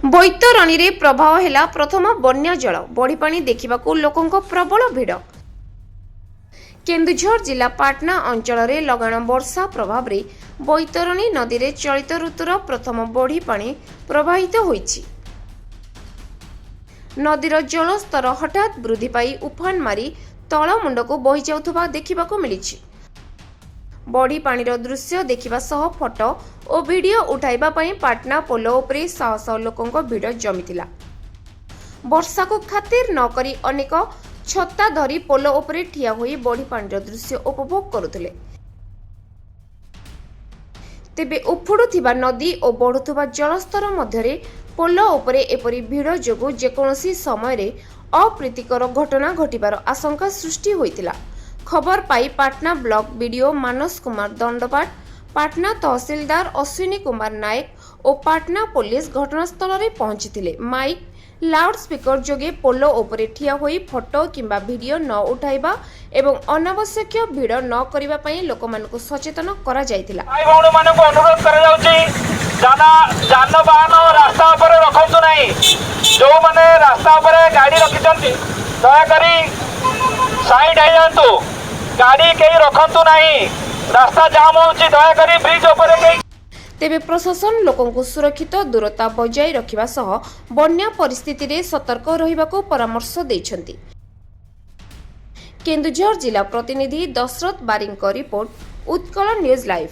बैतरणी रे प्रभाव है प्रथम बन्या जल बढ़ीपाणी देखा लोकों प्रबल भिड़। केन्दुझर जिला पाटना अंचल में लगाण वर्षा प्रभाव रे बैतरणी नदी रे चलित ऋतुर प्रथम बढ़ीपाणी प्रवाहित होईछि। नदीर जलस्तर हठात वृद्धि पाई उफान मारी तल मुंडक बही जाउथबा देखिबाकू मिलिछि। बढ़ी पानीर दृश्य देखिबा सह फोटो और वीडियो उठाइबा पई पाटना पोलो उपरे शह शह लोकों भिड़ जमिथिला। वर्षा को खातिर न करी अनेक छत्ता धरी पोलो उपरे ठिया होई बढ़ी पानीर दृश्य उपभोग करुथिले। तेबे उफुडुथिबा नदी और बढ़ुथिबा जलस्तर मध्यरे पोलो उपरे एपरी भिड़ जोगु जेकोसी समय रे अप्रीतिकर घटना घटिबार आशंका सृष्टि होइतिला। खबर पाई पाटना ब्लॉक बीडीओ मानस कुमार दंडपाट, पाटना तहसीलदार अश्विनी कुमार नायक और पाटना पुलिस घटनास्थल में पहुंची। माइक लाउड स्पीकर जोगे पोलो उपरे ठिया होई फोटो किंबा वीडियो न उठाइबा एवं अनावश्यक भिड़ न करिबा पई लोकमानकु सचेतन करा जायतिला। भाई भौणी मानकु अनुरोध करा जाउची जानवाहन रास्ता उपरे रखंतु नाही। जो माने रास्ता उपरे गाड़ी रखिचंती दया करी साइड हे जांतु। गाड़ी कहीं रखंतु नहीं, रास्ता जाम होउची दया करी ब्रिज उपरे कहीं। तेबे प्रशासन लोकों सुरक्षित दूरता बजाय रखिबा सह बन्या परिस्थिति रे सतर्क रहिबाकू परामर्श दैछंती। केन्दुझर जिला प्रतिनिधि दशरथ बारिंग रिपोर्ट, उत्कल न्यूज लाइव।